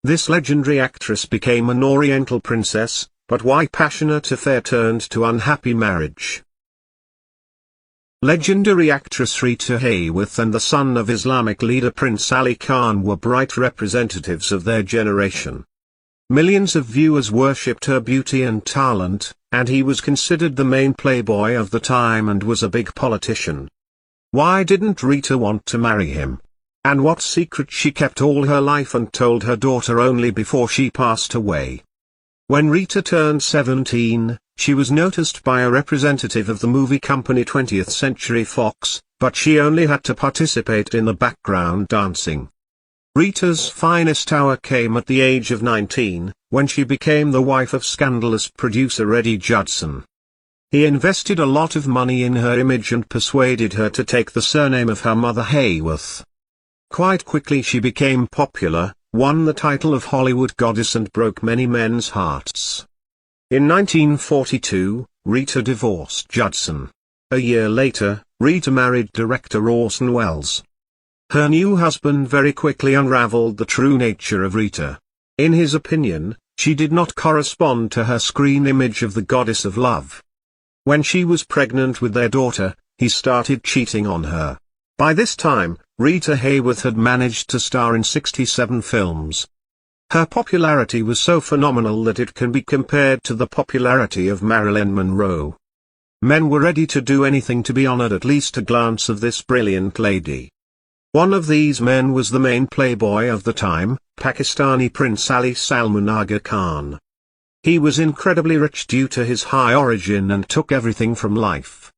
This legendary actress became an Oriental princess, but why passionate affair turned to unhappy marriage. Legendary actress Rita Hayworth and the son of Islamic leader Prince Ali Khan were bright representatives of their generation. Millions of viewers worshipped her beauty and talent, and he was considered the main playboy of the time and was a big politician. Why didn't Rita want to marry him? And what secret she kept all her life and told her daughter only before she passed away? When Rita turned 17, she was noticed by a representative of the movie company 20th Century Fox, but she only had to participate in the background dancing. Rita's finest hour came at the age of 19, when she became the wife of scandalous producer Eddie Judson. He invested a lot of money in her image and persuaded her to take the surname of her mother Hayworth. Quite quickly she became popular, won the title of Hollywood goddess and broke many men's hearts. In 1942, Rita divorced Judson. A year later, Rita married director Orson Welles. Her new husband very quickly unraveled the true nature of Rita. In his opinion, she did not correspond to her screen image of the goddess of love. When she was pregnant with their daughter, he started cheating on her. By this time, Rita Hayworth had managed to star in 67 films. Her popularity was so phenomenal that it can be compared to the popularity of Marilyn Monroe. Men were ready to do anything to be honored at least a glance of this brilliant lady. One of these men was the main playboy of the time, Pakistani Prince Ali Salman Aga Khan. He was incredibly rich due to his high origin and took everything from life.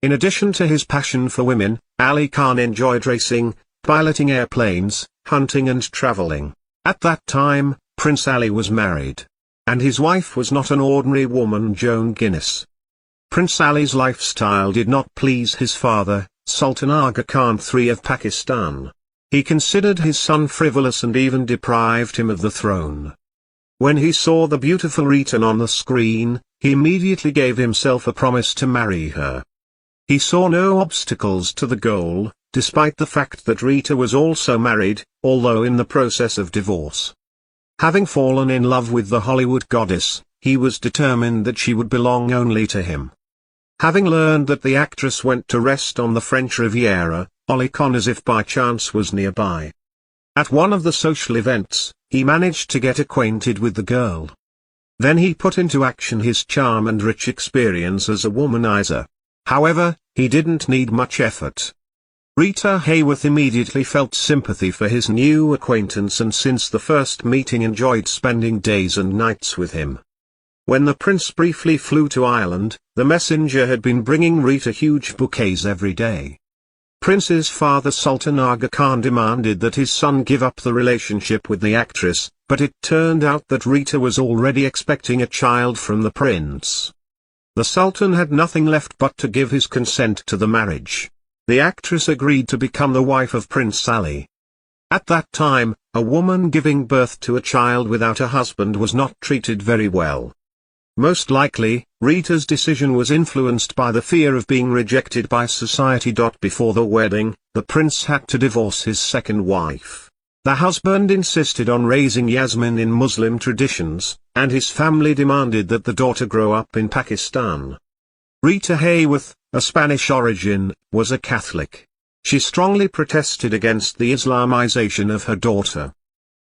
In addition to his passion for women, Ali Khan enjoyed racing, piloting airplanes, hunting and traveling. At that time, Prince Ali was married. And his wife was not an ordinary woman, Joan Guinness. Prince Ali's lifestyle did not please his father, Sultan Aga Khan III of Pakistan. He considered his son frivolous and even deprived him of the throne. When he saw the beautiful Rita on the screen, he immediately gave himself a promise to marry her. He saw no obstacles to the goal, despite the fact that Rita was also married, although in the process of divorce. Having fallen in love with the Hollywood goddess, he was determined that she would belong only to him. Having learned that the actress went to rest on the French Riviera, Ali Khan as if by chance was nearby. At one of the social events, he managed to get acquainted with the girl. Then he put into action his charm and rich experience as a womanizer. However, he didn't need much effort. Rita Hayworth immediately felt sympathy for his new acquaintance and since the first meeting enjoyed spending days and nights with him. When the prince briefly flew to Ireland, the messenger had been bringing Rita huge bouquets every day. Prince's father Sultan Aga Khan demanded that his son give up the relationship with the actress, but it turned out that Rita was already expecting a child from the prince. The Sultan had nothing left but to give his consent to the marriage. The actress agreed to become the wife of Prince Ali. At that time, a woman giving birth to a child without a husband was not treated very well. Most likely, Rita's decision was influenced by the fear of being rejected by society. Before the wedding, the prince had to divorce his second wife. The husband insisted on raising Yasmin in Muslim traditions, and his family demanded that the daughter grow up in Pakistan. Rita Hayworth, a Spanish origin, was a Catholic. She strongly protested against the Islamization of her daughter.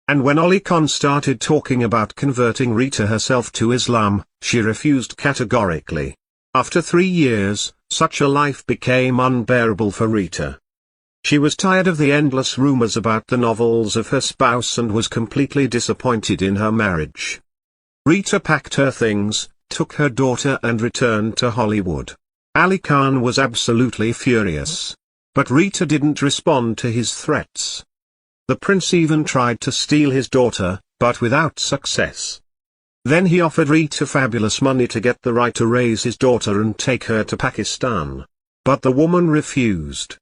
And when Ali Khan started talking about converting Rita herself to Islam, she refused categorically. After 3 years, such a life became unbearable for Rita. She was tired of the endless rumors about the novels of her spouse and was completely disappointed in her marriage. Rita packed her things, took her daughter and returned to Hollywood. Ali Khan was absolutely furious. But Rita didn't respond to his threats. The prince even tried to steal his daughter, but without success. Then he offered Rita fabulous money to get the right to raise his daughter and take her to Pakistan. But the woman refused.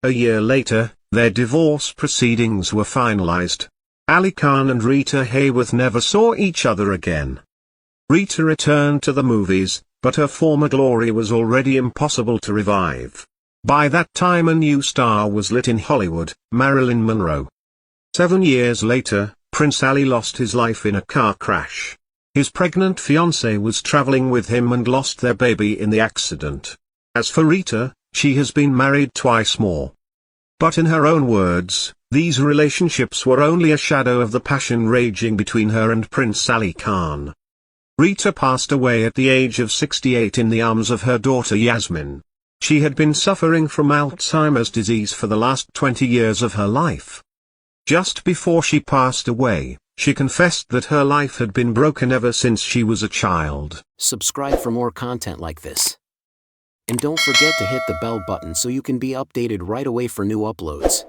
A year later, their divorce proceedings were finalized. Ali Khan and Rita Hayworth never saw each other again. Rita returned to the movies, but her former glory was already impossible to revive. By that time a new star was lit in Hollywood, Marilyn Monroe. 7 years later, Prince Ali lost his life in a car crash. His pregnant fiancée was traveling with him and lost their baby in the accident. As for Rita, she has been married twice more. But in her own words, these relationships were only a shadow of the passion raging between her and Prince Ali Khan. Rita passed away at the age of 68 in the arms of her daughter Yasmin. She had been suffering from Alzheimer's disease for the last 20 years of her life. Just before she passed away, she confessed that her life had been broken ever since she was a child. Subscribe for more content like this. And don't forget to hit the bell button so you can be updated right away for new uploads.